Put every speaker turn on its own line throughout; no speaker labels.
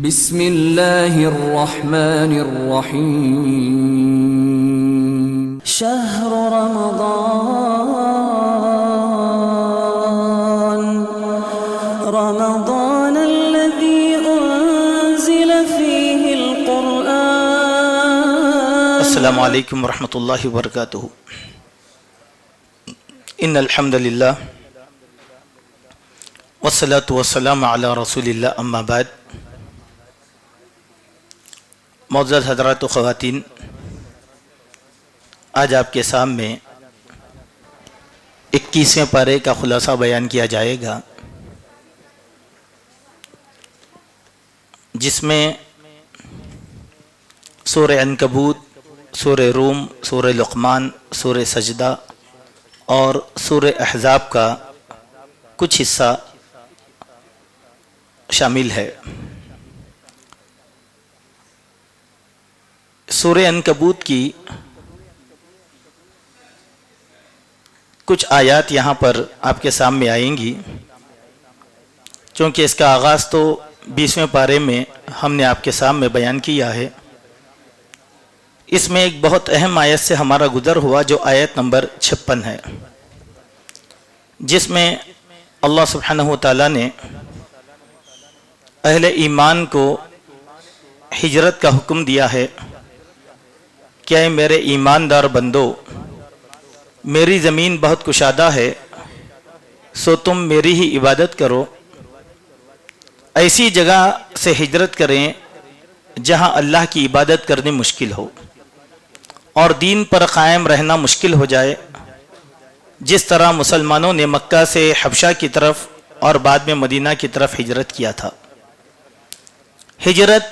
بسم اللہ الرحمن الرحیم
شهر رمضان الذي أنزل فيه القرآن.
السلام علیکم ورحمۃ اللہ وبرکاتہ. ان الحمد للہ والصلاة والسلام علی رسول اللہ، اما بعد. معزز حضرات و خواتین، آج آپ کے سامنے 21ویں پارے کا خلاصہ بیان کیا جائے گا، جس میں سورہ عنکبوت، سورہ روم، سورہ لقمان، سورہ سجدہ اور سورہ احزاب کا کچھ حصہ شامل ہے. سورہ عنکبوت کی کچھ آیات یہاں پر آپ کے سامنے آئیں گی، چونکہ اس کا آغاز تو 20ویں پارے میں ہم نے آپ کے سامنے بیان کیا ہے. اس میں ایک بہت اہم آیت سے ہمارا گزر ہوا، جو آیت نمبر 56 ہے، جس میں اللہ سبحانہ وتعالی نے اہل ایمان کو ہجرت کا حکم دیا ہے کہ اے میرے ایماندار بندو، میری زمین بہت کشادہ ہے، سو تم میری ہی عبادت کرو. ایسی جگہ سے ہجرت کریں جہاں اللہ کی عبادت کرنی مشکل ہو اور دین پر قائم رہنا مشکل ہو جائے، جس طرح مسلمانوں نے مکہ سے حبشہ کی طرف اور بعد میں مدینہ کی طرف ہجرت کیا تھا. ہجرت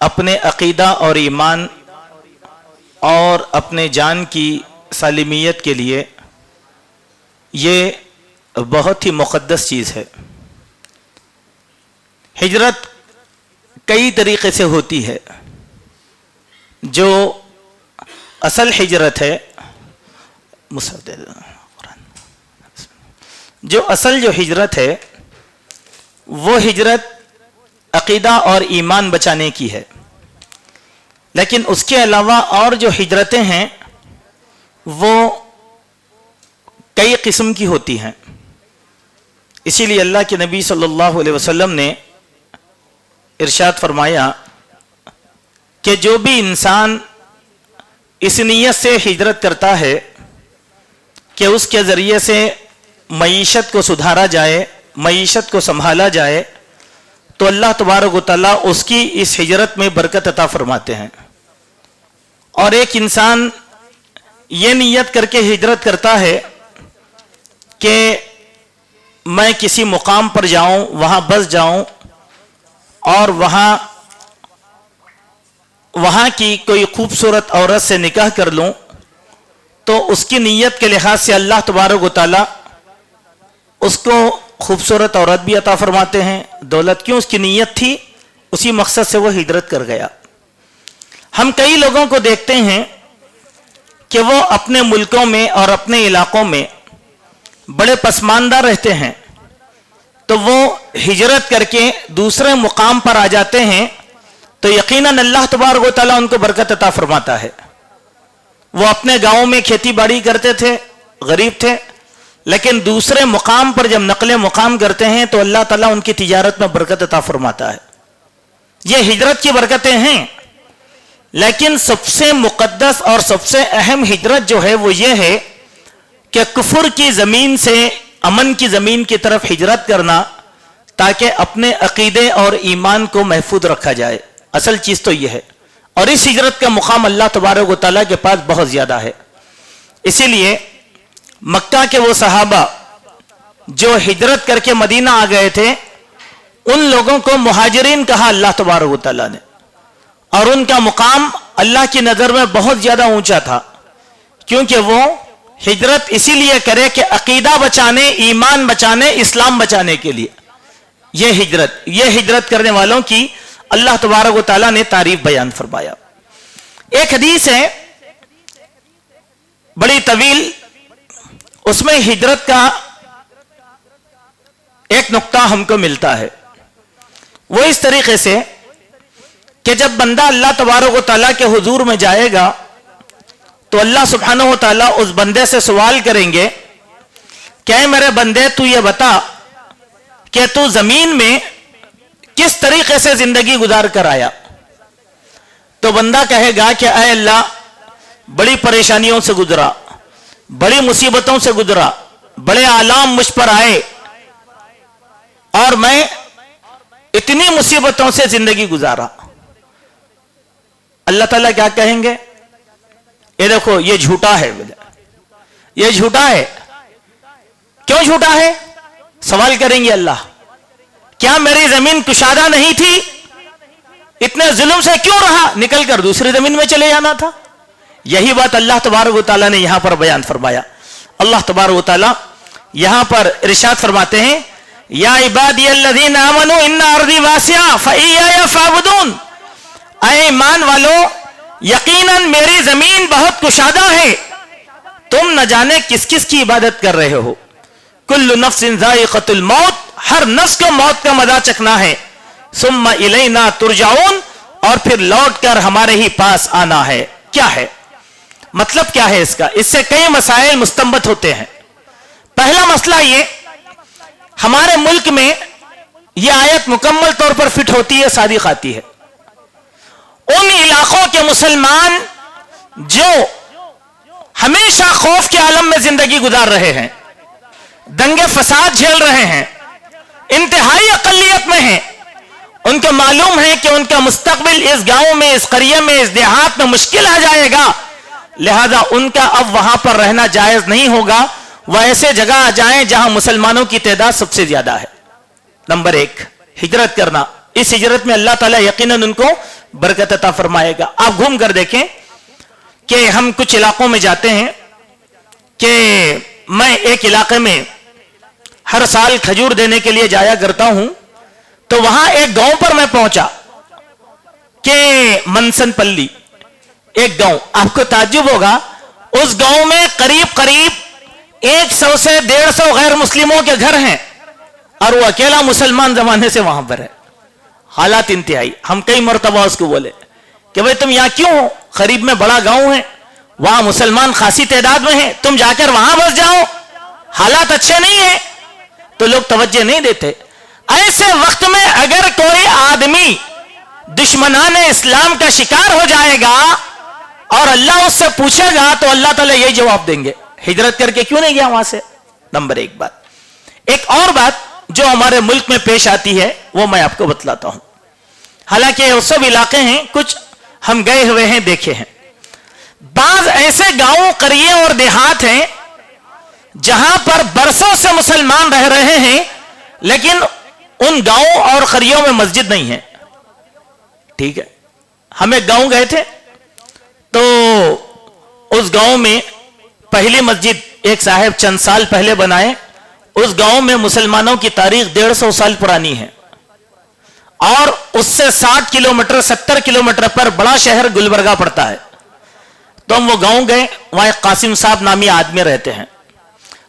اپنے عقیدہ اور ایمان اور اپنے جان کی سالمیت کے لیے یہ بہت ہی مقدس چیز ہے. ہجرت کئی طریقے سے ہوتی ہے. جو اصل ہجرت ہے، جو ہجرت ہے وہ ہجرت عقیدہ اور ایمان بچانے کی ہے. لیکن اس کے علاوہ اور جو ہجرتیں ہیں وہ کئی قسم کی ہوتی ہیں. اسی لیے اللہ کے نبی صلی اللہ علیہ وسلم نے ارشاد فرمایا کہ جو بھی انسان اس نیت سے ہجرت کرتا ہے کہ اس کے ذریعے سے معیشت کو سدھارا جائے، معیشت کو سنبھالا جائے، تو اللہ تبارک و تعالیٰ اس کی اس ہجرت میں برکت عطا فرماتے ہیں. اور ایک انسان یہ نیت کر کے ہجرت کرتا ہے کہ میں کسی مقام پر جاؤں، وہاں بس جاؤں اور وہاں کی کوئی خوبصورت عورت سے نکاح کر لوں، تو اس کی نیت کے لحاظ سے اللہ تبارک و تعالیٰ اس کو خوبصورت عورت بھی عطا فرماتے ہیں، دولت. کیوں؟ اس کی نیت تھی، اسی مقصد سے وہ ہجرت کر گیا. ہم کئی لوگوں کو دیکھتے ہیں کہ وہ اپنے ملکوں میں اور اپنے علاقوں میں بڑے پسماندہ رہتے ہیں، تو وہ ہجرت کر کے دوسرے مقام پر آ جاتے ہیں تو یقیناً اللہ تبارک و تعالیٰ ان کو برکت عطا فرماتا ہے. وہ اپنے گاؤں میں کھیتی باڑی کرتے تھے، غریب تھے، لیکن دوسرے مقام پر جب نقل مقام کرتے ہیں تو اللہ تعالیٰ ان کی تجارت میں برکت عطا فرماتا ہے. یہ ہجرت کی برکتیں ہیں. لیکن سب سے مقدس اور سب سے اہم ہجرت جو ہے وہ یہ ہے کہ کفر کی زمین سے امن کی زمین کی طرف ہجرت کرنا، تاکہ اپنے عقیدے اور ایمان کو محفوظ رکھا جائے. اصل چیز تو یہ ہے. اور اس ہجرت کا مقام اللہ تبارک و تعالیٰ کے پاس بہت زیادہ ہے. اسی لیے مکہ کے وہ صحابہ جو ہجرت کر کے مدینہ آ گئے تھے، ان لوگوں کو مہاجرین کہا اللہ تبارک و تعالیٰ نے، اور ان کا مقام اللہ کی نظر میں بہت زیادہ اونچا تھا، کیونکہ وہ ہجرت اسی لیے کرے کہ عقیدہ بچانے، ایمان بچانے، اسلام بچانے کے لیے. یہ ہجرت کرنے والوں کی اللہ تبارک و تعالیٰ نے تعریف بیان فرمایا. ایک حدیث ہے بڑی طویل، اس میں ہجرت کا ایک نقطہ ہم کو ملتا ہے. وہ اس طریقے سے کہ جب بندہ اللہ تبارک و تعالیٰ کے حضور میں جائے گا تو اللہ سبحانہ و تعالیٰ اس بندے سے سوال کریں گے کہ اے میرے بندے تو یہ بتا کہ تو زمین میں کس طریقے سے زندگی گزار کر آیا. تو بندہ کہے گا کہ اے اللہ بڑی پریشانیوں سے گزرا, بڑی مصیبتوں سے گزرا, بڑے آلام مجھ پر آئے اور میں اتنی مصیبتوں سے زندگی گزارا. اللہ تعالیٰ کیا کہیں گے؟ یہ دیکھو یہ جھوٹا ہے, یہ جھوٹا ہے. کیوں جھوٹا ہے؟ سوال کریں گے اللہ, کیا میری زمین کشادہ نہیں تھی؟ اتنے ظلم سے کیوں رہا؟ نکل کر دوسری زمین میں چلے جانا تھا. یہی بات اللہ تبارک و تعالیٰ نے یہاں پر بیان فرمایا. اللہ تبارک و تعالیٰ یہاں پر ارشاد فرماتے ہیں یا عبادی الذین آمنوا ان ارضی واسعہ فاییا فاعبدون. اے ایمان والو یقیناً میری زمین بہت کشادہ ہے, تم نہ جانے کس کس کی عبادت کر رہے ہو. کل نفس ذائقۃ الموت, ہر نفس کو موت کا مزہ چکھنا ہے. ثم الینا ترجعون, اور پھر لوٹ کر ہمارے ہی پاس آنا ہے. کیا ہے مطلب؟ کیا ہے اس کا؟ اس سے کئی مسائل مستنبط ہوتے ہیں. پہلا مسئلہ یہ, ہمارے ملک میں یہ آیت مکمل طور پر فٹ ہوتی ہے, صادق آتی ہے. ان علاقوں کے مسلمان جو ہمیشہ خوف کے عالم میں زندگی گزار رہے ہیں, دنگے فساد جھیل رہے ہیں, انتہائی اقلیت میں ہیں, ان کو معلوم ہے کہ ان کا مستقبل اس گاؤں میں, اس قریے میں, اس دیہات میں مشکل آ جائے گا, لہذا ان کا اب وہاں پر رہنا جائز نہیں ہوگا. وہ ایسے جگہ آ جائیں جہاں مسلمانوں کی تعداد سب سے زیادہ ہے. نمبر ایک, ہجرت کرنا. اس ہجرت میں اللہ تعالیٰ یقیناً ان کو برکت عطا فرمائے گا. آپ گھوم کر دیکھیں کہ ہم کچھ علاقوں میں جاتے ہیں کہ میں ایک علاقے میں ہر سال کھجور دینے کے لیے جایا کرتا ہوں, تو وہاں ایک گاؤں پر میں پہنچا کہ منسن پلی, ایک گاؤں. آپ کو تعجب ہوگا, اس گاؤں میں قریب 100 سے 150 غیر مسلموں کے گھر ہیں اور وہ اکیلا مسلمان زمانے سے وہاں پر ہے. حالات انتہائی. ہم کئی مرتبہ اس کو بولے کہ بھئی تم یہاں کیوں ہو, قریب میں بڑا گاؤں ہے, وہاں مسلمان خاصی تعداد میں ہیں, تم جا کر وہاں بس جاؤ, حالات اچھے نہیں ہیں. تو لوگ توجہ نہیں دیتے. ایسے وقت میں اگر کوئی آدمی دشمنان اسلام کا شکار ہو جائے گا اور اللہ اس سے پوچھے گا تو اللہ تعالیٰ یہی جواب دیں گے, ہجرت کر کے کیوں نہیں گیا وہاں سے. نمبر ایک بات. ایک اور بات جو ہمارے ملک میں پیش آتی ہے وہ میں آپ کو بتلاتا ہوں. حالانکہ وہ سب علاقے ہیں, کچھ ہم گئے ہوئے ہیں, دیکھے ہیں. بعض ایسے گاؤں, قریے اور دیہات ہیں جہاں پر برسوں سے مسلمان رہ رہے ہیں, لیکن ان گاؤں اور قریوں میں مسجد نہیں ہے. ٹھیک ہے, ہم ایک گاؤں گئے تھے تو اس گاؤں میں پہلی مسجد ایک صاحب چند سال پہلے بنائے. اس گاؤں میں مسلمانوں کی تاریخ 150 سال پرانی ہے, اور اس سے 60 کلومیٹر 70 کلومیٹر پر بڑا شہر گلبرگہ پڑتا ہے. تو ہم وہ گاؤں گئے, وہاں ایک قاسم صاحب نامی آدمی رہتے ہیں.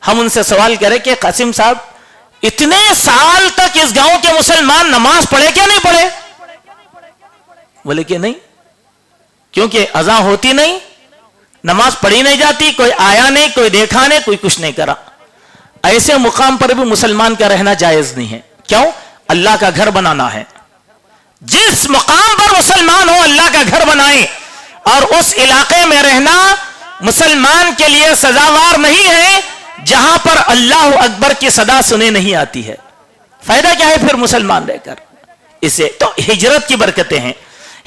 ہم ان سے سوال کرے کہ قاسم صاحب اتنے سال تک اس گاؤں کے مسلمان نماز پڑھے کیا نہیں پڑھے؟ بولے کہ نہیں, کیونکہ اذان ہوتی نہیں, نماز پڑھی نہیں جاتی, کوئی آیا نہیں, کوئی دیکھا نہیں, کوئی کچھ نہیں کرا. ایسے مقام پر بھی مسلمان کا رہنا جائز نہیں ہے. کیوں؟ اللہ کا گھر بنانا ہے. جس مقام پر مسلمان ہو اللہ کا گھر بنائیں, اور اس علاقے میں رہنا مسلمان کے لیے سزاوار نہیں ہے جہاں پر اللہ اکبر کی صدا سنے نہیں آتی ہے. فائدہ کیا ہے پھر مسلمان رہ کر؟ اسے تو ہجرت کی برکتیں ہیں.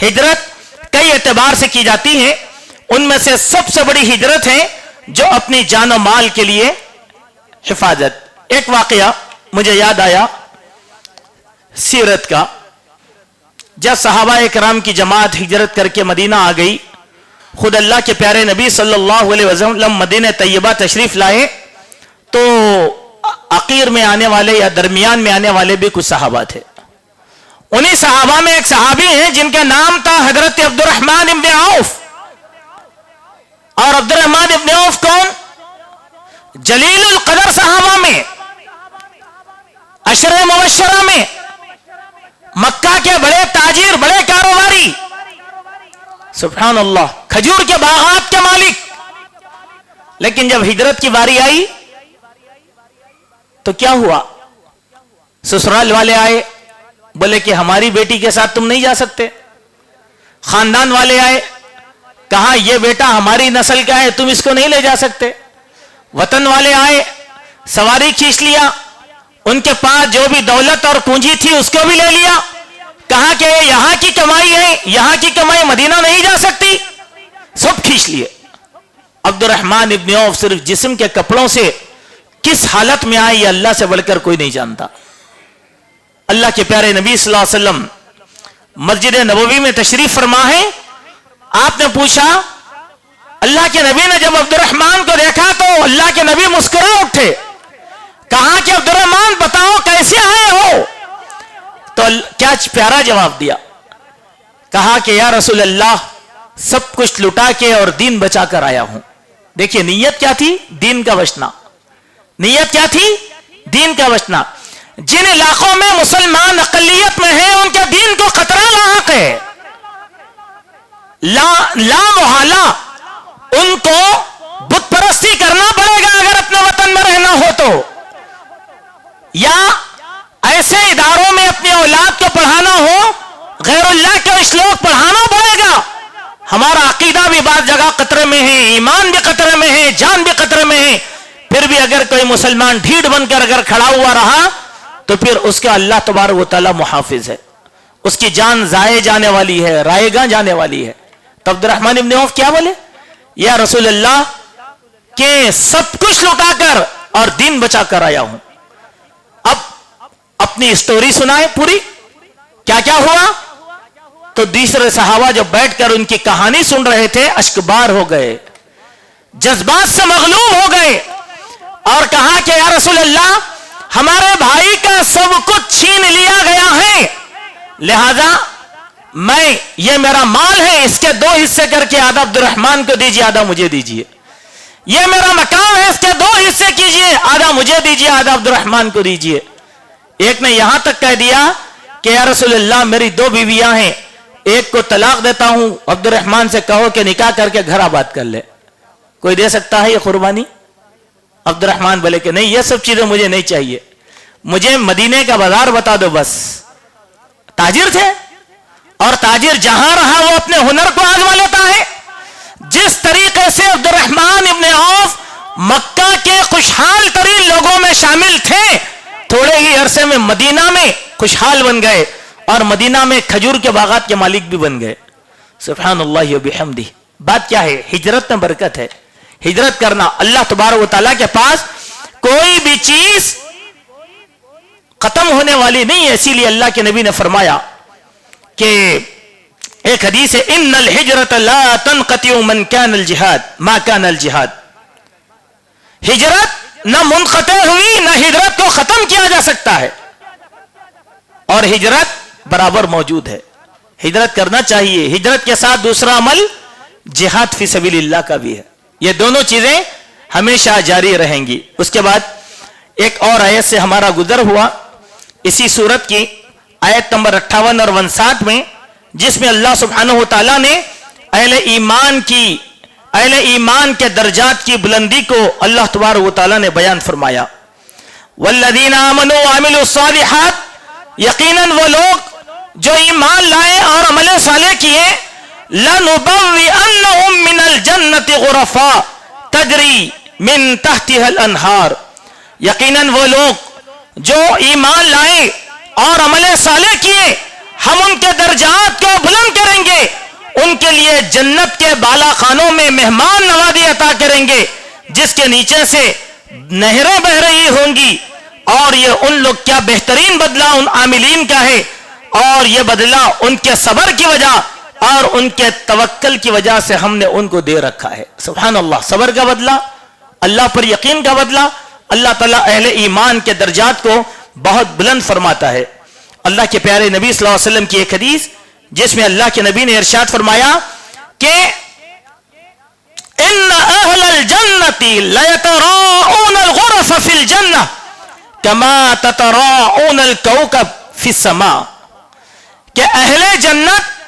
ہجرت کئی اعتبار سے کی جاتی ہے, ان میں سے سب سے بڑی ہجرت ہے جو اپنی جان و مال کے لیے حفاظت. ایک واقعہ مجھے یاد آیا سیرت کا. جب صحابہ کرام کی جماعت ہجرت کر کے مدینہ آ گئی, خود اللہ کے پیارے نبی صلی اللہ علیہ وسلم مدینہ طیبہ تشریف لائے, تو عقیر میں آنے والے یا درمیان میں آنے والے بھی کچھ صحابہ تھے. انہی صحابہ میں ایک صحابی ہیں جن کا نام تھا حضرت عبد الرحمن ابن عوف. اور عبد الرحمن ابن عوف کون؟ جلیل القدر صحابہ میں, عشرہ مبشرہ میں, مکہ کے بڑے تاجر، بڑے کاروباری، سبحان اللہ، کھجور کے باغات کے مالک، لیکن جب ہجرت کی باری آئی تو کیا ہوا؟ سسرال والے آئے، بولے کہ ہماری بیٹی کے ساتھ تم نہیں جا سکتے۔ خاندان والے آئے، کہا یہ بیٹا ہماری نسل کا ہے، تم اس کو نہیں لے جا سکتے۔ وطن والے آئے، سواری کھینچ لیا، ان کے پاس جو بھی دولت اور پونجی تھی اس کو بھی لے لیا، کہا کہ یہاں کی کمائی ہے، یہاں کی کمائی مدینہ نہیں جا سکتی، سب کھینچ لیے۔ عبد الرحمن ابن عوف صرف جسم کے کپڑوں سے کس حالت میں آئے یہ اللہ سے بڑھ کر کوئی نہیں جانتا۔ اللہ کے پیارے نبی صلی اللہ علیہ وسلم مسجد نبوی میں تشریف فرما ہے، آپ نے پوچھا، اللہ کے نبی نے جب عبد الرحمن کو دیکھا تو اللہ کے نبی مسکرا اٹھے، کہا کہ عبد الرحمن بتاؤ کیسے آئے ہو؟ تو کیا پیارا جواب دیا، کہا کہ یا رسول اللہ سب کچھ لٹا کے اور دین بچا کر آیا ہوں۔ دیکھیے نیت کیا تھی؟ دین کا بچنا۔ نیت کیا تھی؟ دین کا بچنا۔ جن علاقوں میں مسلمان اقلیت میں ہیں ان کے دین کو خطرہ لاحق ہے، لا محالہ ان کو بت پرستی کرنا پڑے گا اگر اپنے وطن میں رہنا ہو تو، یا ایسے اداروں میں اپنی اولاد کو پڑھانا ہو، غیر اللہ کے شلوک پڑھانا پڑے گا۔ ہمارا عقیدہ بھی بعض جگہ خطرے میں ہے، ایمان بھی خطرے میں ہے، جان بھی خطرے میں ہے، پھر بھی اگر کوئی مسلمان ڈھیڑ بن کر اگر کھڑا ہوا رہا تو پھر اس کا اللہ تبارک و تعالی محافظ ہے، اس کی جان ضائع جانے والی ہے، رائے گاں جانے والی ہے۔ تو عبد الرحمن ابن عوف کیا بولے؟ یا رسول اللہ کہ سب کچھ لٹا کر اور دین بچا کر آیا ہوں۔ اب اپنی اسٹوری سنائے پوری، کیا کیا ہوا؟ تو دوسرے صحابہ جو بیٹھ کر ان کی کہانی سن رہے تھے اشکبار ہو گئے، جذبات سے مغلوب ہو گئے، اور کہا کہ یا رسول اللہ ہمارے بھائی کا سب کچھ چھین لیا گیا ہے، لہذا یہ میرا مال ہے، اس کے 2 حصے کر کے آدھا عبد الرحمن کو دیجیے، آدھا مجھے دیجیے۔ یہ میرا مکان ہے، اس کے 2 حصے کیجیے، آدھا مجھے دیجیے، آدھا عبد الرحمن کو دیجیے۔ ایک نے یہاں تک کہہ دیا کہ یا رسول اللہ میری 2 بیویاں ہیں، ایک کو طلاق دیتا ہوں، عبد الرحمن سے کہو کہ نکاح کر کے گھر آباد کر لے۔ کوئی دے سکتا ہے یہ قربانی؟ عبد الرحمن بولے کہ نہیں، یہ سب چیزیں مجھے نہیں چاہیے، مجھے مدینے کا بازار بتا دو بس۔ تاجر تھے، اور تاجر جہاں رہا وہ اپنے ہنر کو آزما لیتا ہے۔ جس طریقے سے عبد الرحمن ابن عوف مکہ کے خوشحال ترین لوگوں میں شامل تھے، تھوڑے ہی عرصے میں مدینہ میں خوشحال بن گئے، اور مدینہ میں کھجور کے باغات کے مالک بھی بن گئے۔ سبحان اللہ و بحمدہ۔ بات کیا ہے؟ ہجرت میں برکت ہے، ہجرت کرنا۔ اللہ تبارک و تعالیٰ کے پاس کوئی بھی چیز ختم ہونے والی نہیں ہے، اسی لیے اللہ کے نبی نے فرمایا کہ ایک حدیث ہے، ان الہجرت لا تنقطع من کان الجہاد ما کان الجہاد۔ ہجرت نہ منقطع ہوئی، نہ ہجرت کو ختم کیا جا سکتا ہے، اور ہجرت برابر موجود ہے۔ ہجرت کرنا چاہیے۔ ہجرت کے ساتھ دوسرا عمل جہاد فی سبیل اللہ کا بھی ہے۔ یہ دونوں چیزیں ہمیشہ جاری رہیں گی۔ اس کے بعد ایک اور آیت سے ہمارا گزر ہوا، اسی سورت کی آیت نمبر 58 اور 59 میں، جس میں اللہ سبحانہ و تعالیٰ نے اہل ایمان کے درجات کی بلندی کو اللہ تبارک و تعالیٰ نے بیان فرمایا۔ والذین آمنوا وعملوا الصالحات، یقیناً وہ لوگ جو ایمان لائے اور عمل صالح کیے، لنبوئنہم من الجنت غرفا تجری من تحتها الانہار، یقیناً وہ لوگ جو ایمان لائے اور عمل صالح کیے، ہم ان کے درجات کو بلند کریں گے، ان کے لیے جنت کے بالا خانوں میں مہمان نوازی عطا کریں گے، جس کے نیچے سے نہریں بہ رہی ہوں گی، اور یہ ان لوگ کیا بہترین بدلہ ان عاملین کا ہے، اور یہ بدلہ ان کے صبر کی وجہ اور ان کے توکل کی وجہ سے ہم نے ان کو دے رکھا ہے۔ سبحان اللہ، صبر کا بدلہ، اللہ پر یقین کا بدلہ، اللہ تعالیٰ اہل ایمان کے درجات کو بہت بلند فرماتا ہے۔ اللہ کے پیارے نبی صلی اللہ علیہ وسلم کی ایک حدیث، جس میں اللہ کے نبی نے ارشاد فرمایا کہ ان اہل الجنت لیتراؤون الغرف فی الجنہ کما تتراؤون الکوکب فی السماء، کہ اہل جنت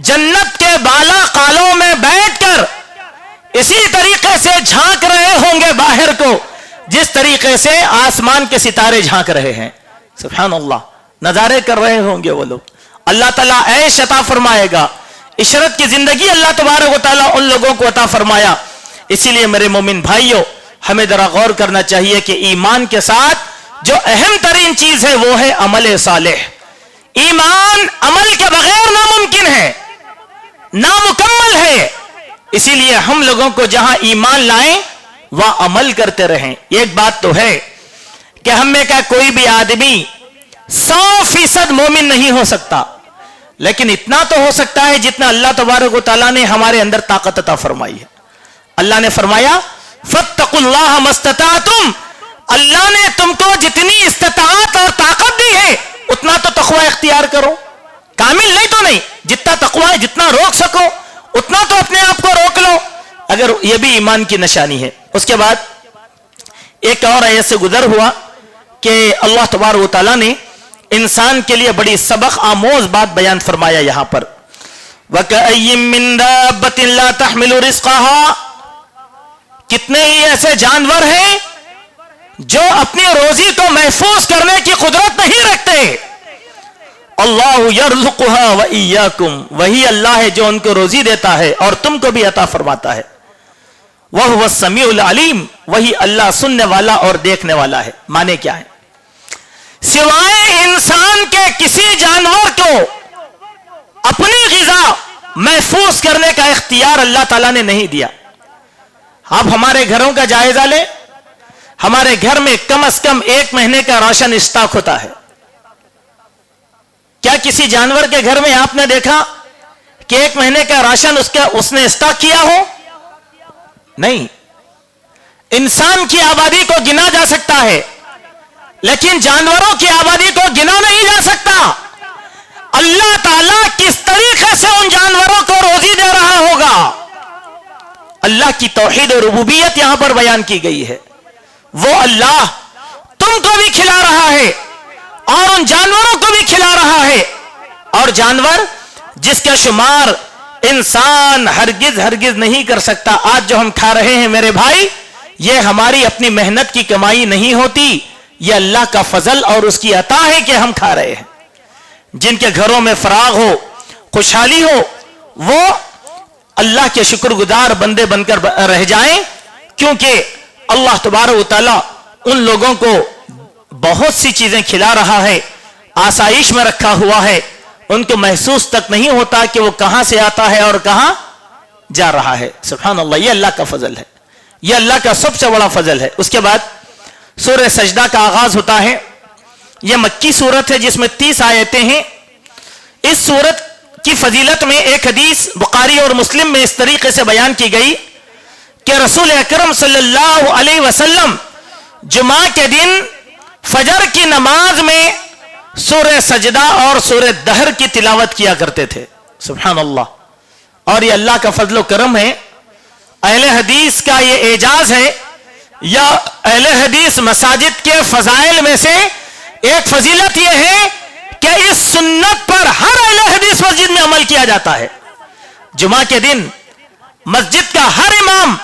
جنت کے بالا قالوں میں بیٹھ کر اسی طریقے سے جھانک رہے ہوں گے باہر کو جس طریقے سے آسمان کے ستارے جھانک رہے ہیں. سبحان اللہ, نظارے کر رہے ہوں گے وہ لوگ. اللہ تعالیٰ عیش عطا فرمائے گا, عشرت کی زندگی اللہ تبارک و تعالیٰ ان لوگوں کو عطا فرمایا. اسی لیے میرے مومن بھائیوں, ہمیں ذرا غور کرنا چاہیے کہ ایمان کے ساتھ جو اہم ترین چیز ہے وہ ہے عمل صالح. ایمان عمل کے بغیر ناممکن ہے, نامکمل ہے. اسی لیے ہم لوگوں کو جہاں ایمان لائیں وہاں عمل کرتے رہیں. ایک بات تو ہے کہ ہم میں کا کوئی بھی آدمی 100% مومن نہیں ہو سکتا, لیکن اتنا تو ہو سکتا ہے جتنا اللہ تبارک و تعالیٰ نے ہمارے اندر طاقت عطا فرمائی ہے. اللہ نے فرمایا فاتقوا اللہ ما استطعتم, اللہ نے تم کو جتنی استطاعت اور طاقت دی ہے اتنا تو تقوی اختیار کرو. کامل نہیں تو نہیں, جتنا تقوی ہے جتنا روک سکو اتنا تو اپنے آپ کو روک لو. اگر یہ بھی ایمان کی نشانی ہے. اس کے بعد ایک اور آیت سے گزر ہوا کہ اللہ تبارک و تعالیٰ نے انسان کے لیے بڑی سبق آموز بات بیان فرمایا یہاں پر. وَكَأَيِّن مِّن دَابَّةٍ لَا تَحْمِلُ رِزْقَهَا, کتنے ہی ایسے جانور ہیں جو اپنی روزی کو محفوظ کرنے کی قدرت نہیں رکھتے. اللہ یرزقها وإیاکم, وہی اللہ ہے جو ان کو روزی دیتا ہے اور تم کو بھی عطا فرماتا ہے. وَهُوَ السَّمِيعُ الْعَلِيمُ, وہی اللہ سننے والا اور دیکھنے والا ہے. معنی کیا ہے؟ سوائے انسان کے کسی جانور کو اپنی غذا محفوظ کرنے کا اختیار اللہ تعالیٰ نے نہیں دیا. آپ ہمارے گھروں کا جائزہ لیں, ہمارے گھر میں کم از کم 1 مہینے کا راشن اسٹاک ہوتا ہے. کیا کسی جانور کے گھر میں آپ نے دیکھا کہ 1 مہینے کا راشن اس نے اسٹاک کیا ہو؟ نہیں. انسان کی آبادی کو گنا جا سکتا ہے لیکن جانوروں کی آبادی کو گنا نہیں جا سکتا. اللہ تعالیٰ کس طریقے سے ان جانوروں کو روزی دے رہا ہوگا. اللہ کی توحید و ربوبیت یہاں پر بیان کی گئی ہے. وہ اللہ تم کو بھی کھلا رہا ہے اور ان جانوروں کو بھی کھلا رہا ہے, اور جانور جس کا شمار انسان ہرگز نہیں کر سکتا. آج جو ہم کھا رہے ہیں میرے بھائی, یہ ہماری اپنی محنت کی کمائی نہیں ہوتی, یہ اللہ کا فضل اور اس کی عطا ہے کہ ہم کھا رہے ہیں. جن کے گھروں میں فراغ ہو, خوشحالی ہو, وہ اللہ کے شکر گزار بندے بن کر رہ جائیں, کیونکہ اللہ تبارک و تعالیٰ ان لوگوں کو بہت سی چیزیں کھلا رہا ہے, آسائش میں رکھا ہوا ہے. ان کو محسوس تک نہیں ہوتا کہ وہ کہاں سے آتا ہے اور کہاں جا رہا ہے. سبحان اللہ, یہ اللہ کا فضل ہے, یہ اللہ کا سب سے بڑا فضل ہے. اس کے بعد سورہ سجدہ کا آغاز ہوتا ہے. یہ مکی سورت ہے جس میں 30 آیتیں ہیں. اس سورت کی فضیلت میں ایک حدیث بخاری اور مسلم میں اس طریقے سے بیان کی گئی کہ رسول اکرم صلی اللہ علیہ وسلم جمعہ کے دن فجر کی نماز میں سورہ سجدہ اور سورہ دہر کی تلاوت کیا کرتے تھے. سبحان اللہ. اور یہ اللہ کا فضل و کرم ہے, اہل حدیث کا یہ اعجاز ہے, یا اہل حدیث مساجد کے فضائل میں سے ایک فضیلت یہ ہے کہ اس سنت پر ہر اہل حدیث مسجد میں عمل کیا جاتا ہے. جمعہ کے دن مسجد کا ہر امام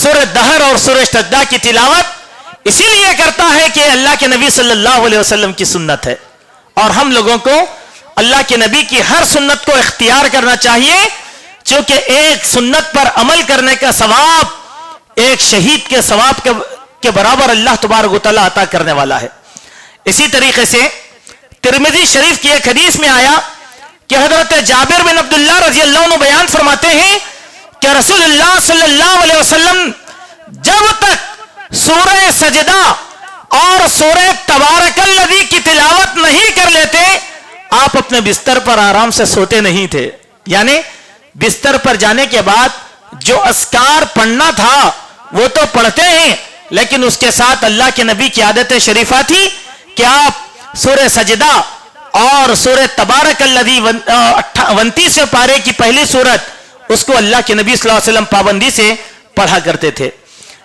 سورہ دہر اور سورہ سجدہ کی تلاوت اسی لیے کرتا ہے کہ اللہ کے نبی صلی اللہ علیہ وسلم کی سنت ہے, اور ہم لوگوں کو اللہ کے نبی کی ہر سنت کو اختیار کرنا چاہیے, چونکہ ایک سنت پر عمل کرنے کا ثواب ایک شہید کے ثواب کے برابر اللہ تبارک و تعالیٰ عطا کرنے والا ہے. اسی طریقے سے ترمذی شریف کی ایک حدیث میں آیا کہ حضرت جابر بن عبداللہ رضی اللہ عنہ بیان فرماتے ہیں کہ رسول اللہ صلی اللہ علیہ وسلم جب تک سورہ سجدہ اور سورہ تبارک الذی کی تلاوت نہیں کر لیتے آپ اپنے بستر پر آرام سے سوتے نہیں تھے. یعنی بستر پر جانے کے بعد جو اذکار پڑھنا تھا وہ تو پڑھتے ہیں, لیکن اس کے ساتھ اللہ کے نبی کی عادت شریفہ تھی کہ آپ سورہ سجدہ اور سورہ تبارک الذی 29 پارے کی پہلی سورت اس کو اللہ کے نبی صلی اللہ علیہ وسلم پابندی سے پڑھا کرتے تھے.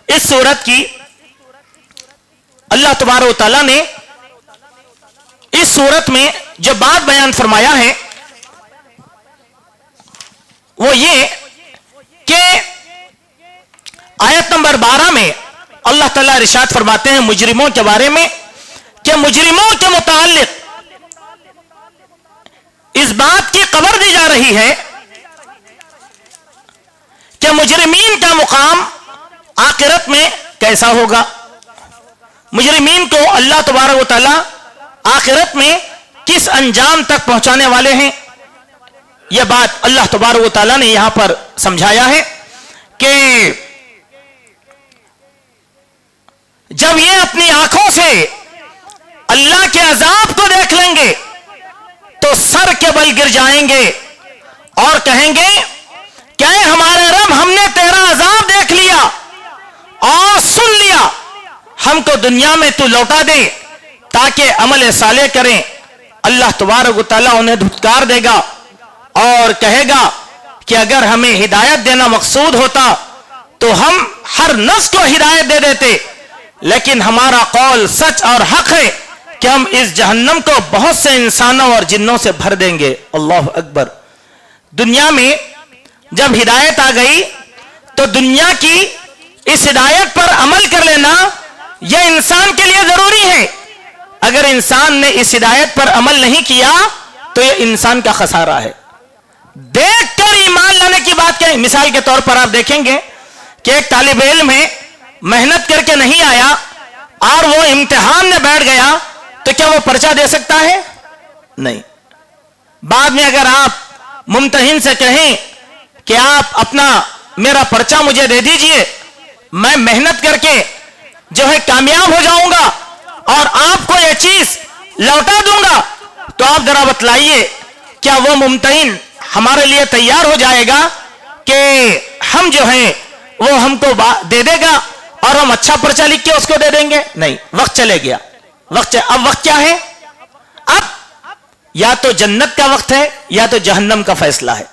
اس سورت کی اللہ تبارک و تعالیٰ نے اس سورت میں جو بات بیان فرمایا ہے وہ یہ کہ آیت نمبر 12 میں اللہ تعالیٰ ارشاد فرماتے ہیں مجرموں کے بارے میں کہ مجرموں کے متعلق اس بات کی خبر دی جا رہی ہے کہ مجرمین کا مقام آخرت میں کیسا ہوگا، مجرمین کو اللہ تبارک و تعالیٰ آخرت میں کس انجام تک پہنچانے والے ہیں۔ یہ بات اللہ تبارک و تعالیٰ نے یہاں پر سمجھایا ہے کہ جب یہ اپنی آنکھوں سے اللہ کے عذاب کو دیکھ لیں گے تو سر کے بل گر جائیں گے اور کہیں گے کہ اے ہمارے رب، ہم نے تیرا عذاب دیکھ لیا اور سن لیا، ہم کو دنیا میں تو لوٹا دے تاکہ عمل صالح کریں۔ اللہ تبارک و تعالیٰ انہیں دھتکار دے گا اور کہے گا کہ اگر ہمیں ہدایت دینا مقصود ہوتا تو ہم ہر نفس کو ہدایت دے دیتے، لیکن ہمارا قول سچ اور حق ہے کہ ہم اس جہنم کو بہت سے انسانوں اور جنوں سے بھر دیں گے۔ اللہ اکبر۔ دنیا میں جب ہدایت آ گئی تو دنیا کی اس ہدایت پر عمل کر لینا یہ انسان کے لیے ضروری ہے۔ اگر انسان نے اس ہدایت پر عمل نہیں کیا تو یہ انسان کا خسارہ ہے۔ دیکھ کر ایمان لانے کی بات کہیں، مثال کے طور پر آپ دیکھیں گے کہ ایک طالب علم ہے، محنت کر کے نہیں آیا اور وہ امتحان میں بیٹھ گیا تو کیا وہ پرچہ دے سکتا ہے؟ نہیں۔ بعد میں اگر آپ ممتحن سے کہیں کہ آپ اپنا میرا پرچہ مجھے دے دیجئے، میں محنت کر کے جو ہے کامیاب ہو جاؤں گا اور آپ کو یہ چیز لوٹا دوں گا، تو آپ ذرا بتلائیے کیا وہ ممتحن ہمارے لیے تیار ہو جائے گا کہ ہم جو ہیں وہ ہم کو دے دے گا اور ہم اچھا پرچہ لکھ کے اس کو دے دیں گے؟ نہیں۔ وقت چلے گیا، اب وقت کیا ہے؟ اب یا تو جنت کا وقت ہے یا تو جہنم کا فیصلہ ہے،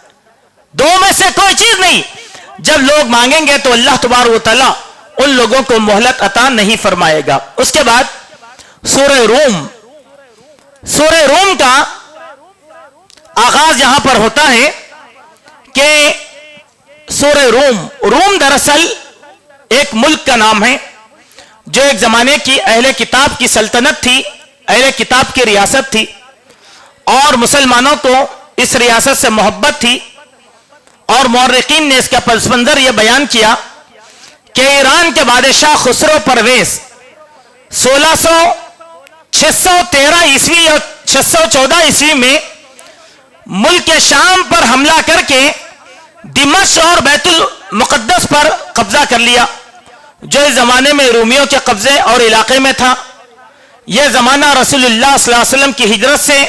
دو میں سے کوئی چیز نہیں۔ جب لوگ مانگیں گے تو اللہ تبارک و تعالیٰ ان لوگوں کو مہلت عطا نہیں فرمائے گا۔ اس کے بعد سورہ روم کا آغاز یہاں پر ہوتا ہے کہ سورہ روم دراصل ایک ملک کا نام ہے جو ایک زمانے کی اہل کتاب کی سلطنت تھی، اہل کتاب کی ریاست تھی، اور مسلمانوں کو اس ریاست سے محبت تھی، اور مورخین نے اس کا پس منظر یہ بیان کیا کہ ایران کے بادشاہ خسرو پرویز 613 عیسوی اور 614 عیسوی میں ملک شام پر حملہ کر کے دمشق اور بیت المقدس پر قبضہ کر لیا، جو اس زمانے میں رومیوں کے قبضے اور علاقے میں تھا۔ یہ زمانہ رسول اللہ صلی اللہ علیہ وسلم کی ہجرت سے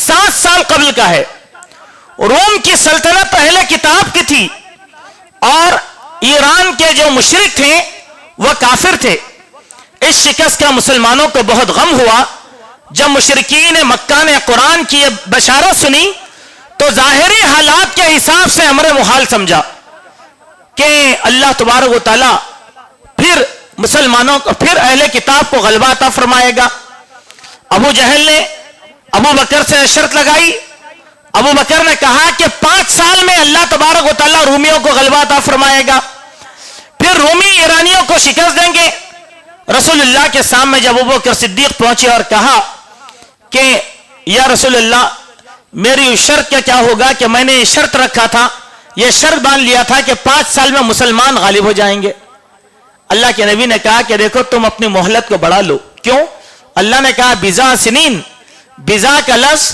7 سال قبل کا ہے۔ روم کی سلطنت اہل کتاب کی تھی اور ایران کے جو مشرک تھے وہ کافر تھے۔ اس شکست کا مسلمانوں کو بہت غم ہوا۔ جب مشرکین مکہ نے قرآن کی بشارت سنی تو ظاہری حالات کے حساب سے امر محال سمجھا کہ اللہ تبارک و تعالیٰ پھر مسلمانوں کو، پھر اہل کتاب کو غلبہ عطا فرمائے گا۔ ابو جہل نے ابو بکر سے شرط لگائی۔ ابو بکر نے کہا کہ 5 سال میں اللہ تبارک و تعالیٰ رومیوں کو غلبہ عطا فرمائے گا، پھر رومی ایرانیوں کو شکست دیں گے۔ رسول اللہ کے سامنے جب ابو بکر صدیق پہنچے اور کہا کہ یا رسول اللہ، میری شرط کیا ہوگا کہ میں نے شرط رکھا تھا، یہ شرط باندھ لیا تھا کہ 5 سال میں مسلمان غالب ہو جائیں گے۔ اللہ کے نبی نے کہا کہ دیکھو تم اپنی مہلت کو بڑھا لو۔ کیوں؟ اللہ نے کہا بزا سنین، بزا کا لفظ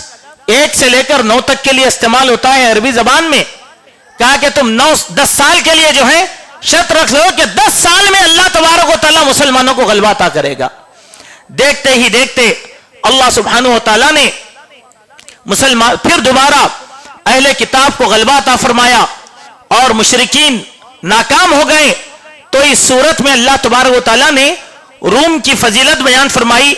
1 سے لے کر 9 تک کے لیے استعمال ہوتا ہے عربی زبان میں۔ کہا کہ تم 10 سال کے لیے جو ہے شرط رکھ لو کہ 10 سال میں اللہ تبارک و تعالیٰ مسلمانوں کو غلبہ عطا کرے گا۔ دیکھتے ہی دیکھتے اللہ سبحانہ و تعالیٰ نے پھر دوبارہ اہل کتاب کو غلبہ عطا فرمایا اور مشرکین ناکام ہو گئے۔ تو اس صورت میں اللہ تبارک و تعالیٰ نے روم کی فضیلت بیان فرمائی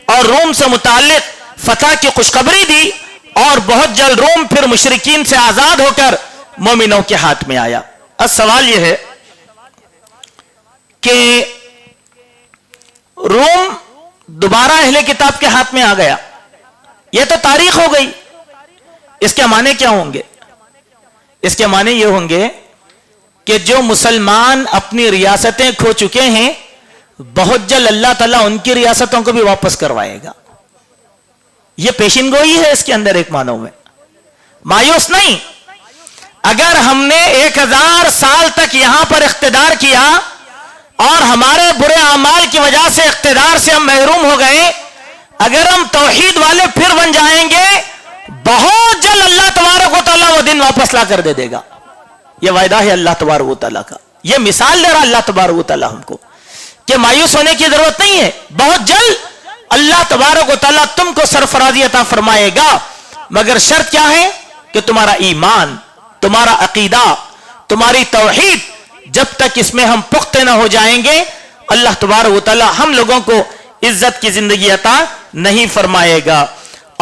اور روم سے متعلق فتح کی خوشخبری دی، اور بہت جلد روم پھر مشرکین سے آزاد ہو کر مومنوں کے ہاتھ میں آیا۔ اب سوال یہ ہے کہ روم دوبارہ اہل کتاب کے ہاتھ میں آ گیا، یہ تو تاریخ ہو گئی، اس کے معنی کیا ہوں گے؟ اس کے معنی یہ ہوں گے کہ جو مسلمان اپنی ریاستیں کھو چکے ہیں بہت جلد اللہ تعالیٰ ان کی ریاستوں کو بھی واپس کروائے گا. یہ پیشین گوئی ہے اس کے اندر ایک معنوں میں. مایوس نہیں. اگر ہم نے 1000 سال تک یہاں پر اقتدار کیا اور ہمارے برے اعمال کی وجہ سے اقتدار سے ہم محروم ہو گئے, اگر ہم توحید والے پھر بن جائیں گے بہت جلد اللہ تبارک و تعالیٰ وہ دن واپس لا کر دے دے گا. یہ وعدہ ہے اللہ تبارک و تعالیٰ کا. یہ مثال دے رہا اللہ تبارک و تعالیٰ ہم کو کہ مایوس ہونے کی ضرورت نہیں ہے. بہت جلد اللہ تبارک و تعالیٰ تم کو سرفرازی عطا فرمائے گا, مگر شرط کیا ہے کہ تمہارا ایمان, تمہارا عقیدہ, تمہاری توحید جب تک اس میں ہم پختہ نہ ہو جائیں گے اللہ تبارک و تعالیٰ ہم لوگوں کو عزت کی زندگی عطا نہیں فرمائے گا.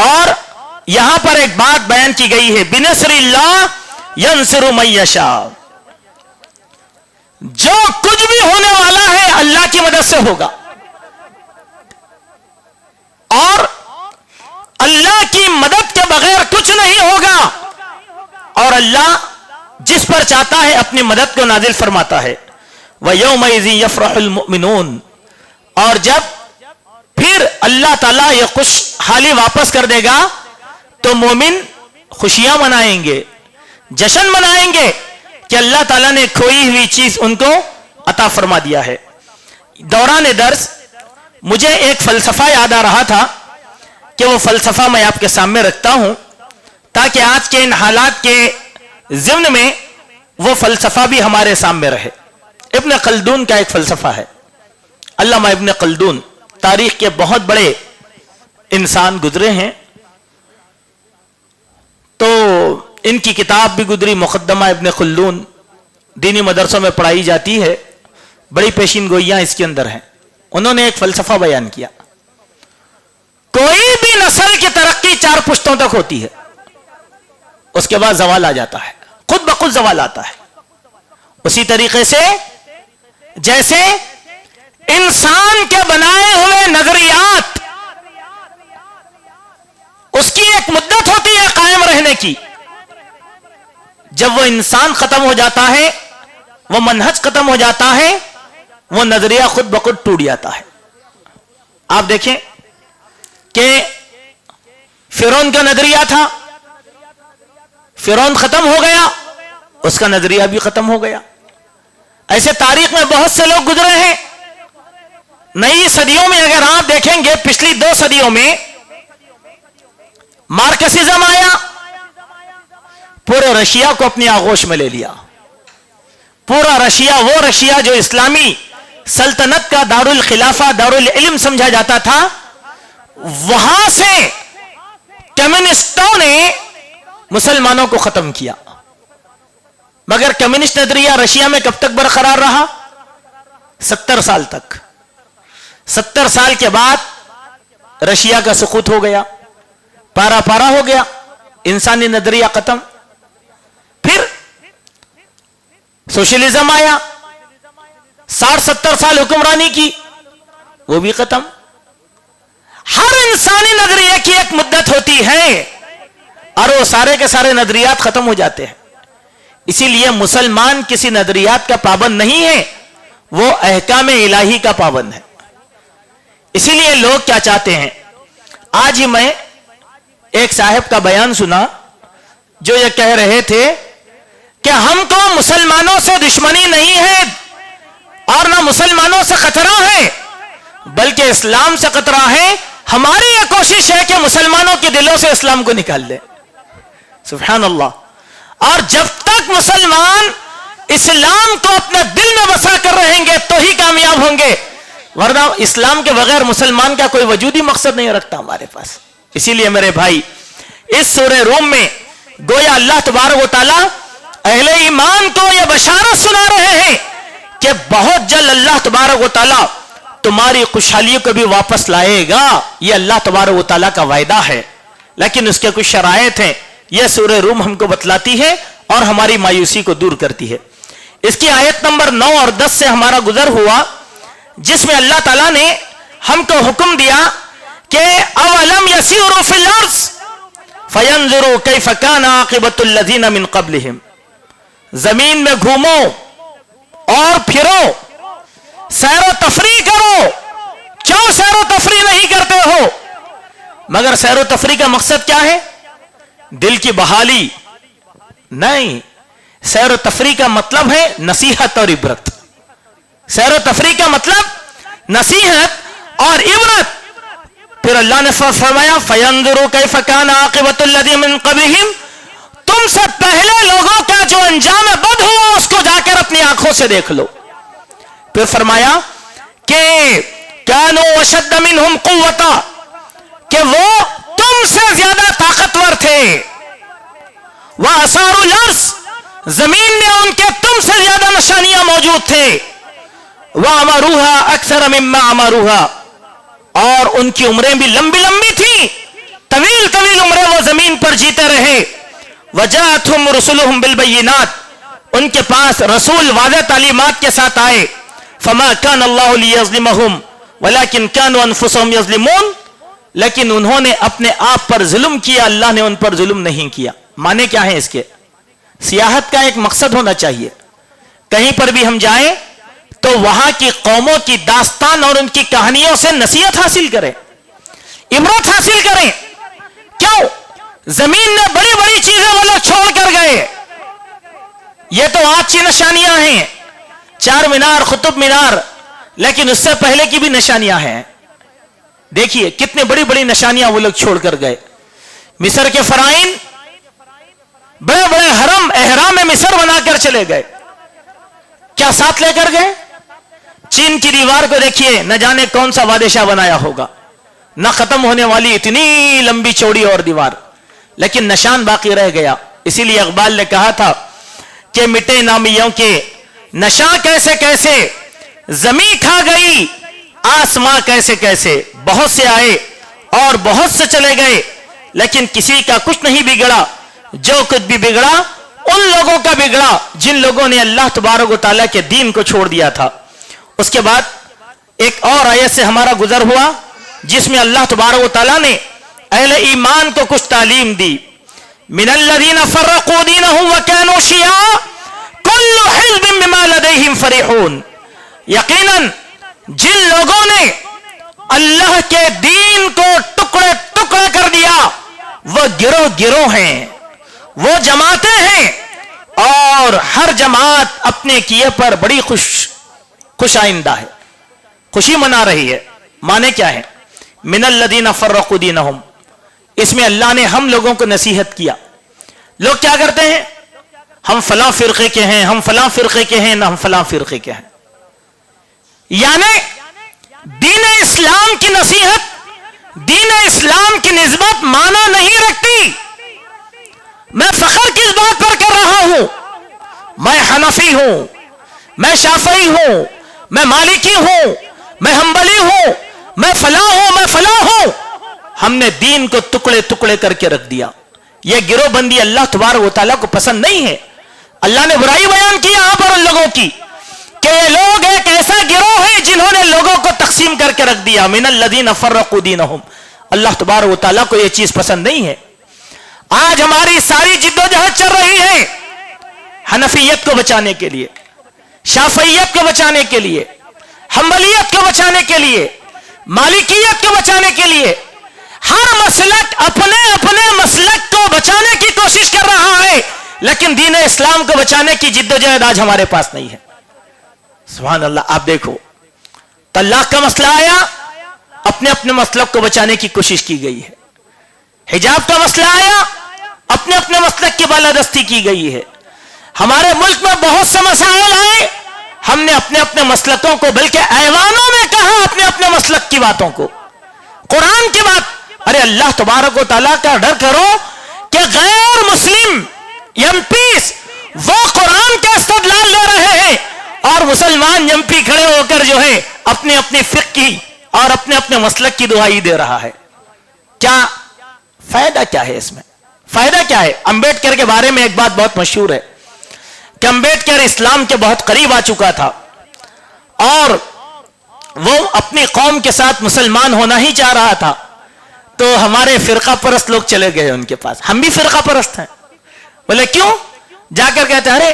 اور یہاں پر ایک بات بیان کی گئی ہے, بنصر اللہ ینصر من یشاء. جو کچھ بھی ہونے والا ہے اللہ کی مدد سے ہوگا, اور اللہ کی مدد کے بغیر کچھ نہیں ہوگا. اور اللہ جس پر چاہتا ہے اپنی مدد کو نازل فرماتا ہے. وَيَوْمَئِذٍ يَفْرَحُ الْمُؤْمِنُونَ. اور جب پھر اللہ تعالیٰ یہ خوشحالی واپس کر دے گا تو مومن خوشیاں منائیں گے, جشن منائیں گے کہ اللہ تعالیٰ نے کھوئی ہوئی چیز ان کو عطا فرما دیا ہے. دوران درس مجھے ایک فلسفہ یاد آ رہا تھا کہ وہ فلسفہ میں آپ کے سامنے رکھتا ہوں تاکہ آج کے ان حالات کے ضمن میں وہ فلسفہ بھی ہمارے سامنے رہے. ابن خلدون کا ایک فلسفہ ہے. علامہ ابن خلدون تاریخ کے بہت بڑے انسان گزرے ہیں, تو ان کی کتاب بھی گزری مقدمہ ابن خلدون, دینی مدرسوں میں پڑھائی جاتی ہے. بڑی پیشین گوئیاں اس کے اندر ہیں. انہوں نے ایک فلسفہ بیان کیا, کوئی بھی نسل کی ترقی 4 پشتوں تک ہوتی ہے, اس کے بعد زوال آ جاتا ہے, خود بخود زوال آتا ہے. اسی طریقے سے جیسے انسان کے بنائے ہوئے نظریات, اس کی ایک مدت ہوتی ہے قائم رہنے کی, جب وہ انسان ختم ہو جاتا ہے, وہ منہج ختم ہو جاتا ہے, وہ نظریہ خود بخود ٹوٹ جاتا ہے. آپ دیکھیں کہ فرعون کا نظریہ تھا, فرعون ختم ہو گیا, اس کا نظریہ بھی ختم ہو گیا. ایسے تاریخ میں بہت سے لوگ گزرے ہیں. نئی صدیوں میں اگر آپ دیکھیں گے, پچھلی 2 صدیوں میں مارکسزم آیا, پورے رشیا کو اپنی آغوش میں لے لیا. پورا رشیا, وہ رشیا جو اسلامی سلطنت کا دارالخلافہ, دارالعلم سمجھا جاتا تھا, وہاں سے کمیونسٹوں نے مسلمانوں کو ختم کیا. مگر کمیونسٹ نظریہ رشیا میں کب تک برقرار رہا؟ 70 سال تک. 70 سال کے بعد رشیا کا سقوط ہو گیا, پارا پارا ہو گیا, انسانی نظریہ ختم. پھر سوشلزم آیا, 60-70 سال حکمرانی کی, وہ بھی ختم. ہر انسانی نظریے کی ایک مدت ہوتی ہے اور وہ سارے کے سارے نظریات ختم ہو جاتے ہیں. اسی لیے مسلمان کسی نظریات کا پابند نہیں ہے, وہ احکام الہی کا پابند ہے. اسی لیے لوگ کیا چاہتے ہیں, آج ہی میں ایک صاحب کا بیان سنا جو یہ کہہ رہے تھے کہ ہم کو مسلمانوں سے دشمنی نہیں ہے اور نہ مسلمانوں سے خطرہ ہے, بلکہ اسلام سے خطرہ ہے. ہماری یہ کوشش ہے کہ مسلمانوں کے دلوں سے اسلام کو نکال دے. سبحان اللہ. اور جب تک مسلمان اسلام کو اپنے دل میں بسا کر رہیں گے تو ہی کامیاب ہوں گے, ورنہ اسلام کے بغیر مسلمان کا کوئی وجودی مقصد نہیں رکھتا ہمارے پاس. اسی لیے میرے بھائی, اس سورہ روم میں گویا اللہ تبارک و تعالی اہل ایمان کو یہ بشارت سنا رہے ہیں کہ بہت جلد اللہ تبارک و تعالی تمہاری خوشحالی کو بھی واپس لائے گا. یہ اللہ تبارک و تعالی کا وعدہ ہے, لیکن اس کے کچھ شرائط ہیں. یہ سورہ روم ہم کو بتلاتی ہے اور ہماری مایوسی کو دور کرتی ہے. اس کی آیت نمبر 9 اور 10 سے ہمارا گزر ہوا, جس میں اللہ تعالیٰ نے ہم کو حکم دیا کہ اولم یسیروا فی الارض فینظروا کیف کان عاقبۃ الذین من قبلہم. زمین میں گھومو اور پھرو, سیر و تفریح کرو. کیوں سیر و تفریح نہیں کرتے ہو؟ مگر سیر و تفریح کا مقصد کیا ہے؟ دل کی بحالی نہیں. سیر و تفریح کا مطلب ہے نصیحت اور عبرت. سیر و تفریح کا مطلب نصیحت اور عبرت. پھر اللہ نے فرمایا فَيَنْظُرُوا كَيْفَ كَانَ عَاقِبَةُ الَّذِينَ مِنْ قَبْلِهِمْ, تم سے پہلے لوگوں کا جو انجام بد ہوا اس کو جا کر اپنی آنکھوں سے دیکھ لو. پھر فرمایا کہ كَانُوا أَشَدَّ مِنْهُمْ قُوَّةً, کہ وہ تم سے زیادہ طاقتور تھے. وَأَثَارُوا الْأَرْضَ, زمین میں ان کے تم سے زیادہ نشانیاں موجود تھے. وَأَمَرُوهَا أَكْثَرَ مِمَّا أَمَرُوهَا, اور ان کی عمریں بھی لمبی لمبی تھی, طویل طویل عمریں وہ زمین پر جیتے رہے. وَجَاءَتْهُمْ رُسُلُهُمْ بِالْبَيِّنَاتِ, ان کے پاس رسول واضح تعلیمات کے ساتھ آئے. فَمَا كَانَ اللَّهُ لِيَظْلِمَهُمْ وَلَكِنْ كَانُوا أَنفُسَهُمْ يَظْلِمُونَ, لیکن انہوں نے اپنے آپ پر ظلم کیا, اللہ نے ان پر ظلم نہیں کیا. معنی کیا ہے اس کے؟ سیاحت کا ایک مقصد ہونا چاہیے. کہیں پر بھی ہم جائیں تو وہاں کی قوموں کی داستان اور ان کی کہانیوں سے نصیحت حاصل کریں, عبرت حاصل کریں. کیوں؟ زمین میں بڑی بڑی چیزیں وہ لوگ چھوڑ کر گئے. یہ تو آج کی نشانیاں ہیں, چار مینار, قطب مینار, لیکن اس سے پہلے کی بھی نشانیاں ہیں. دیکھیے کتنے بڑی بڑی نشانیاں وہ لوگ چھوڑ کر گئے. مصر کے فرعون بڑے بڑے حرم احرام مصر بنا کر چلے گئے. کیا ساتھ لے کر گئے؟ چین کی دیوار کو دیکھیے, نہ جانے کون سا بادشاہ بنایا ہوگا, نہ ختم ہونے والی اتنی لمبی چوڑی اور دیوار, لیکن نشان باقی رہ گیا. اسی لیے اقبال نے کہا تھا کہ مٹے نامیوں کے نشاں کیسے کیسے, زمیں کھا گئی آسماں کیسے کیسے. بہت سے آئے اور بہت سے چلے گئے, لیکن کسی کا کچھ نہیں بگڑا. جو کچھ بھی بگڑا ان لوگوں کا بگڑا جن لوگوں نے اللہ تبارک و تعالیٰ کے دین کو چھوڑ دیا تھا. اس کے بعد ایک اور آیت سے ہمارا گزر ہوا جس میں اللہ تبارک و تعالیٰ نے اہل ایمان کو کچھ تعلیم دی. من الذین فرقوا دینہم وکانوا شیعا کل حزب بما لدیہم فرحون, یقیناً جن لوگوں نے اللہ کے دین کو ٹکڑے ٹکڑے کر دیا وہ گروہ گروہ ہیں, وہ جماعتیں ہیں, اور ہر جماعت اپنے کیے پر بڑی خوش آئندہ ہے, خوشی منا رہی ہے. معنی کیا ہے؟ من الذین فرقوا دینہم, اس میں اللہ نے ہم لوگوں کو نصیحت کیا. لوگ کیا کرتے ہیں؟ ہم فلاں فرقے کے ہیں, ہم فلاں فرقے کے ہیں, نہ ہم فلاں فرقے کے ہیں. یعنی دین اسلام کی نصیحت, دین اسلام کی نسبت معنی نہیں رکھتی. میں فخر کس بات پر کر رہا ہوں؟ میں حنفی ہوں, میں شافعی ہوں, میں مالکی ہوں, میں حنبلی ہوں, میں فلاں ہوں, میں فلاں ہوں. ہم نے دین کو ٹکڑے ٹکڑے کر کے رکھ دیا. یہ گروہ بندی اللہ تبارک و تعالیٰ کو پسند نہیں ہے. اللہ نے برائی بیان کی یہاں پر ان لوگوں کی کہ یہ لوگ ایک ایسا گروہ ہے جنہوں نے لوگوں کو تقسیم کر کے رکھ دیا. من الذین فرقوا دینہم, اللہ تبارک و تعالیٰ کو یہ چیز پسند نہیں ہے. آج ہماری ساری جد و جہد چل رہی ہے حنفیت کو بچانے کے لیے, شافعیت کو بچانے کے لیے, حنبلیت کو بچانے کے لیے, مالکیت کو بچانے کے لیے. ہر مسلک اپنے اپنے مسلک کو بچانے کی کوشش کر رہا ہے, لیکن دین اسلام کو بچانے کی جد و جہد آج ہمارے پاس نہیں ہے. سبحان اللہ. آپ دیکھو طلاق کا مسئلہ آیا, اپنے اپنے مسلک کو بچانے کی کوشش کی گئی ہے. حجاب کا مسئلہ آیا, اپنے اپنے مسلک کی بالادستی کی گئی ہے. ہمارے ملک میں بہت سے مسائل آئے, ہم نے اپنے اپنے مسلکوں کو, بلکہ ایوانوں میں کہا اپنے اپنے مسلک کی باتوں کو. قرآن کی بات, ارے اللہ تبارک و تعالیٰ کا ڈر کرو کہ غیر مسلم ایم پیز وہ قرآن کا استدلال لے رہے ہیں اور مسلمان ایم پی کھڑے ہو کر جو ہے اپنی اپنی فقہ کی اور اپنے اپنے مسلک کی دعائی دے رہا ہے. کیا فائدہ کیا ہے اس میں؟ فائدہ کیا ہے؟ امبیڈکر کے بارے میں ایک بات بہت مشہور ہے کہ امبیڈکر اسلام کے بہت قریب آ چکا تھا اور وہ اپنی قوم کے ساتھ مسلمان ہونا ہی چاہ رہا تھا. تو ہمارے فرقہ پرست لوگ چلے گئے ان کے پاس, ہم بھی فرقہ پرست ہیں. بولے کیوں؟ جا کر کہتے ہیں ارے